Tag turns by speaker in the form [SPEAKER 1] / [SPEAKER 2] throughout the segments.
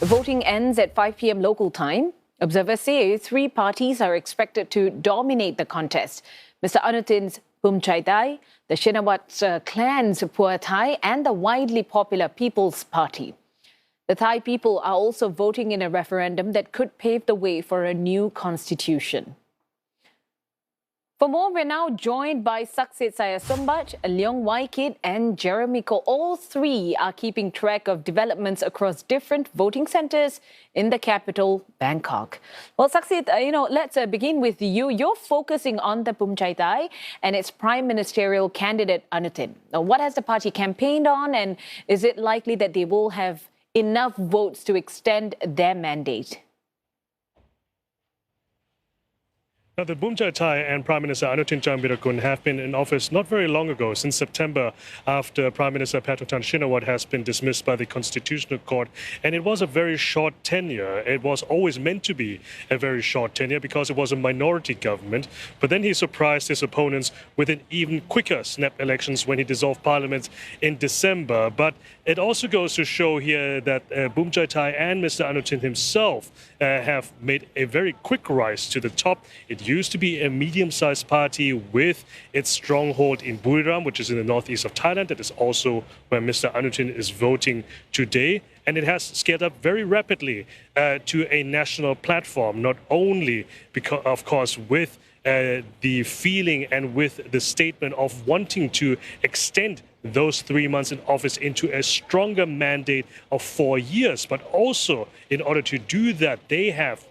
[SPEAKER 1] The voting ends at 5 p.m. local time. Observers say three parties are expected to dominate the contest. Mr. Anutin's Bhumjaithai, the Shinawatra clan's Pheu Thai, and the widely popular People's Party. The Thai people are also voting in a referendum that could pave the way for a new constitution. For more, we're now joined by Saksith Saiyasombut, Leong and Jeremy Ko. All three are keeping track of developments across different voting centres in the capital, Bangkok. Well, Saksith, let's begin with you. You're focusing on the Bhumjaithai and its prime ministerial candidate, Anutin. Now, what has the party campaigned on, and is it likely that they will have enough votes to extend their mandate?
[SPEAKER 2] Now, the Bhumjaithai and Prime Minister Anutin Charnvirakul have been in office not very long ago, since September, after Prime Minister Thaksin Shinawatra has been dismissed by the Constitutional Court. And it was a very short tenure. It was always meant to be a very short tenure because it was a minority government. But then he surprised his opponents with an even quicker snap elections when he dissolved parliament in December. But it also goes to show here that Bhumjaithai and Mr. Anutin himself have made a very quick rise to the top. It used to be a medium-sized party with its stronghold in Buriram, which is in the northeast of Thailand. That is also where Mr. Anutin is voting today. And it has scaled up very rapidly to a national platform, not only because, of course, with the feeling and with the statement of wanting to extend those 3 months in office into a stronger mandate of 4 years. But also, in order to do that, they have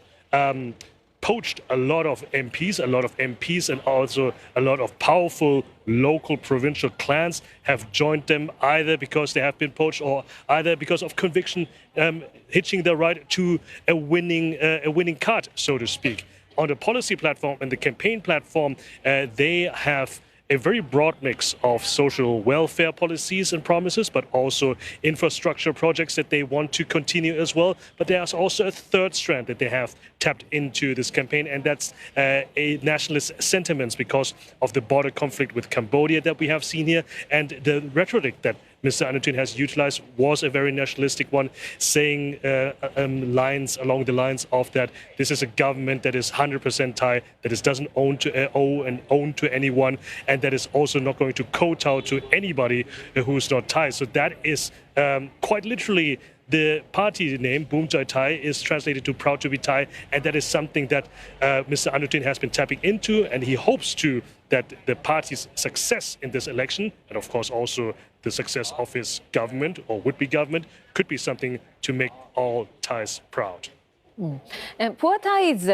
[SPEAKER 2] poached a lot of MPs, and also a lot of powerful local provincial clans have joined them, either because they have been poached or either because of conviction, hitching their right to a winning card, so to speak. On the policy platform and the campaign platform, they have a very broad mix of social welfare policies and promises, but also infrastructure projects that they want to continue as well. But there's also a third strand that they have tapped into this campaign, and that's a nationalist sentiments because of the border conflict with Cambodia that we have seen here. And the rhetoric that Mr. Anutin has utilized was a very nationalistic one, saying lines along the lines of that this is a government that is 100% Thai, that is doesn't own to anyone, and that is also not going to kowtow to anybody who's not Thai. So that is quite literally the party name, Bhumjaithai, is translated to Proud to be Thai, and that is something that Mr. Anutin has been tapping into, and he hopes that the party's success in this election, and of course also the success of his government or would-be government, could be something to make all Thais proud.
[SPEAKER 1] And Pheu Thai's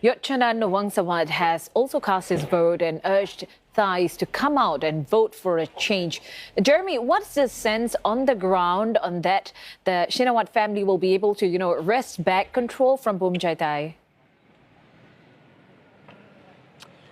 [SPEAKER 1] Yodchanan Wongsawat has also cast his vote and urged Thais to come out and vote for a change. Jeremy, what's the sense on the ground on that the Shinawatra family will be able to, wrest back control from Bhumjaithai?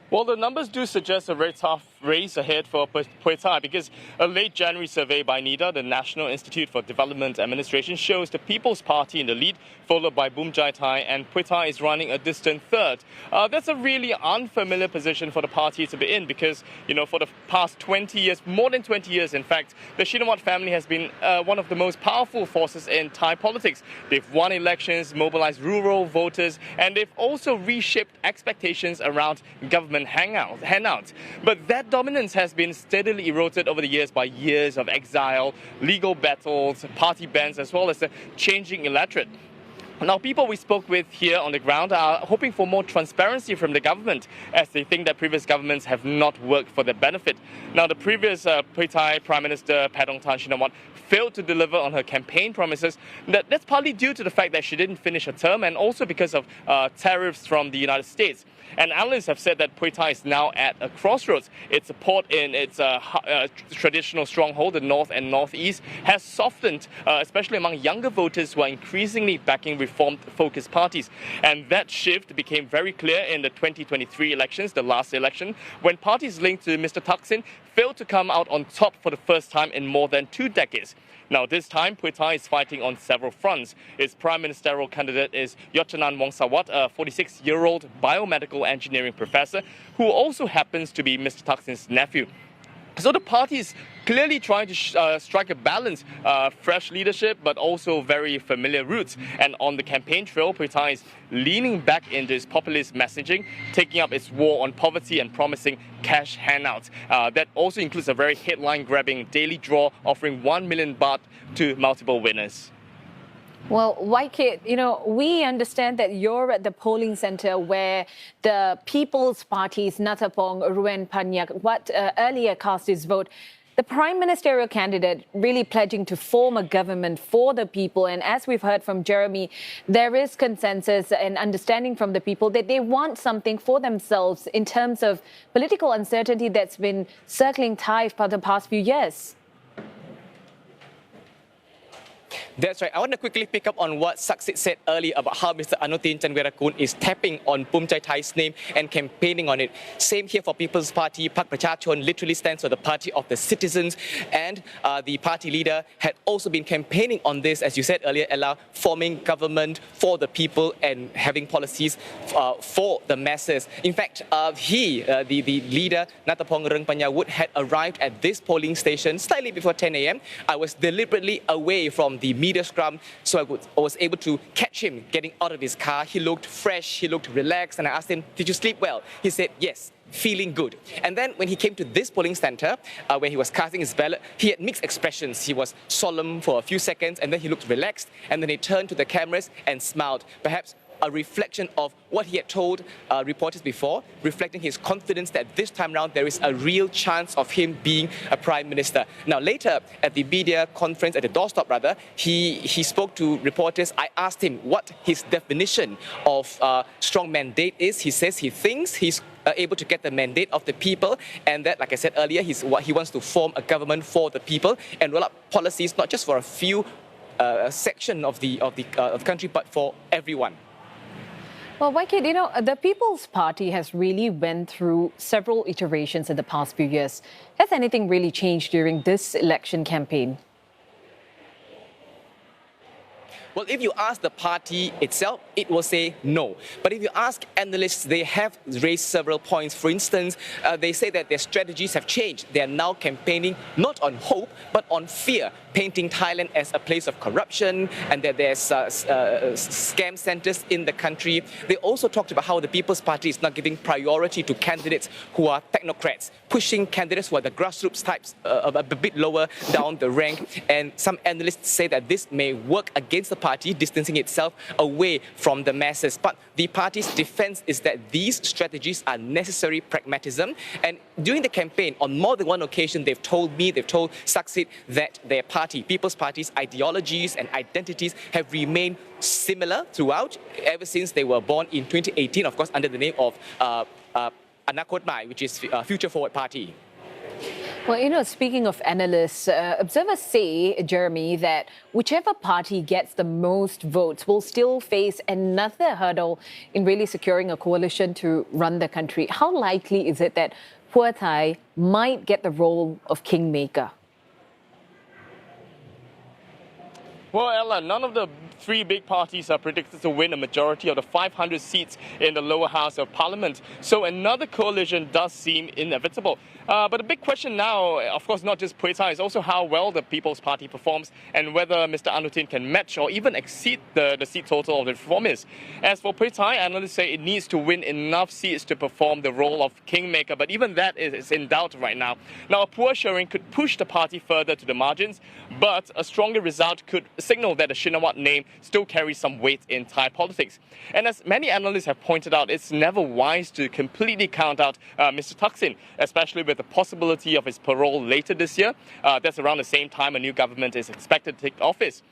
[SPEAKER 3] Well, the numbers do suggest a very tough race ahead for Pheu Thai, because a late January survey by NIDA, the National Institute for Development Administration, shows the People's Party in the lead, followed by Bhumjaithai, and Pheu Thai is running a distant third. That's a really unfamiliar position for the party to be in, because, for the past 20 years, more than 20 years, in fact, the Shinawatra family has been one of the most powerful forces in Thai politics. They've won elections, mobilized rural voters, and they've also reshaped expectations around government handouts. But that dominance has been steadily eroded over the years by years of exile, legal battles, party bans, as well as the changing electorate. Now, people we spoke with here on the ground are hoping for more transparency from the government, as they think that previous governments have not worked for their benefit. Now, the previous Pheu Thai Prime Minister Thaksin Shinawatra failed to deliver on her campaign promises. That's partly due to the fact that she didn't finish her term, and also because of tariffs from the United States. And analysts have said that Pheu Thai is now at a crossroads. Its support in its traditional stronghold, the north and northeast, has softened, especially among younger voters who are increasingly backing reform-focused parties. And that shift became very clear in the 2023 elections, the last election, when parties linked to Mr. Thaksin failed to come out on top for the first time in more than 2 decades. Now, this time, Pheu Thai is fighting on several fronts. Its prime ministerial candidate is Yodchanan Wongsawat, a 46-year-old biomedical engineering professor who also happens to be Mr. Thaksin's nephew. So the party is clearly trying to strike a balance, fresh leadership, but also very familiar roots. And on the campaign trail, Pheu Thai is leaning back into its populist messaging, taking up its war on poverty and promising cash handouts. That also includes a very headline-grabbing daily draw offering 1 million baht to multiple winners.
[SPEAKER 1] Well, Waikit, we understand that you're at the polling center where the People's Party's Natthaphong Ruengpanyawut earlier cast his vote. The prime ministerial candidate really pledging to form a government for the people. And as we've heard from Jeremy, there is consensus and understanding from the people that they want something for themselves in terms of political uncertainty that's been circling Thai for the past few years.
[SPEAKER 4] That's right. I want to quickly pick up on what Saksith said earlier about how Mr. Anutin Charnvirakul is tapping on Bhumjaithai's name and campaigning on it. Same here for People's Party. Pak Prachachon literally stands for the party of the citizens. And the party leader had also been campaigning on this, as you said earlier, Ella, forming government for the people and having policies for the masses. In fact, the leader, Natthaphong Ruengpanyawut, had arrived at this polling station slightly before 10 a.m. I was deliberately away from the media scrum, so I was able to catch him getting out of his car. He looked fresh, he looked relaxed, and I asked him, "Did you sleep well?" He said, "Yes, feeling good." And then when he came to this polling center, where he was casting his ballot, he had mixed expressions. He was solemn for a few seconds, and then he looked relaxed, and then he turned to the cameras and smiled. Perhaps a reflection of what he had told reporters before, reflecting his confidence that this time around there is a real chance of him being a prime minister. Now later at the media conference, at the doorstop rather, he spoke to reporters. I asked him what his definition of strong mandate is. He says he thinks he's able to get the mandate of the people, and that, like I said earlier, he wants to form a government for the people and roll out policies not just for a few section of the country, but for everyone.
[SPEAKER 1] Well, Waikit, the People's Party has really went through several iterations in the past few years. Has anything really changed during this election campaign?
[SPEAKER 4] Well, if you ask the party itself, it will say no. But if you ask analysts, they have raised several points. For instance, they say that their strategies have changed. They are now campaigning not on hope, but on fear, painting Thailand as a place of corruption and that there's scam centers in the country. They also talked about how the People's Party is not giving priority to candidates who are technocrats, pushing candidates who are the grassroots types a bit lower down the rank. And some analysts say that this may work against the party, distancing itself away from the masses. But the party's defense is that these strategies are necessary pragmatism. And during the campaign, on more than one occasion, they've told Saksith that their party, People's Party's ideologies and identities have remained similar throughout, ever since they were born in 2018, of course, under the name of Anakothmai, which is Future Forward Party.
[SPEAKER 1] Well, speaking of analysts, observers say, Jeremy, that whichever party gets the most votes will still face another hurdle in really securing a coalition to run the country. How likely is it that Pheu Thai might get the role of kingmaker?
[SPEAKER 3] Well, Ella, none of the three big parties are predicted to win a majority of the 500 seats in the lower house of parliament. So another coalition does seem inevitable. But the big question now, of course, not just Pheu Thai, is also how well the People's Party performs and whether Mr. Anutin can match or even exceed the seat total of the reformists. As for Pheu Thai, analysts say it needs to win enough seats to perform the role of kingmaker, but even that is in doubt right now. Now, a poor showing could push the party further to the margins, but a stronger result could signal that the Shinawatra name still carries some weight in Thai politics. And as many analysts have pointed out, it's never wise to completely count out Mr. Thaksin, especially with the possibility of his parole later this year. That's around the same time a new government is expected to take office.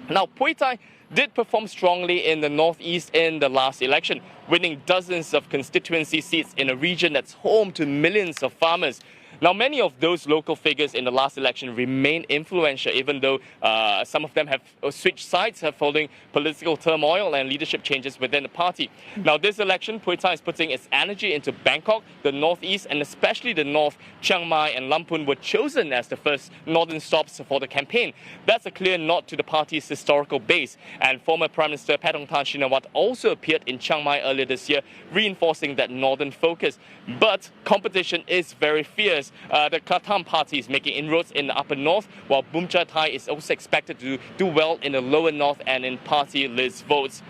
[SPEAKER 3] Now, Pheu Thai did perform strongly in the northeast in the last election, winning dozens of constituency seats in a region that's home to millions of farmers. Now, many of those local figures in the last election remain influential, even though some of them have switched sides following political turmoil and leadership changes within the party. Now, this election, Pheu Thai is putting its energy into Bangkok, the northeast, and especially the north. Chiang Mai and Lamphun were chosen as the first northern stops for the campaign. That's a clear nod to the party's historical base. And former Prime Minister Thaksin Shinawatra also appeared in Chiang Mai earlier this year, reinforcing that northern focus. But competition is very fierce. the Katam party is making inroads in the upper north, while Bhumjaithai is also expected to do well in the lower north and in party list votes.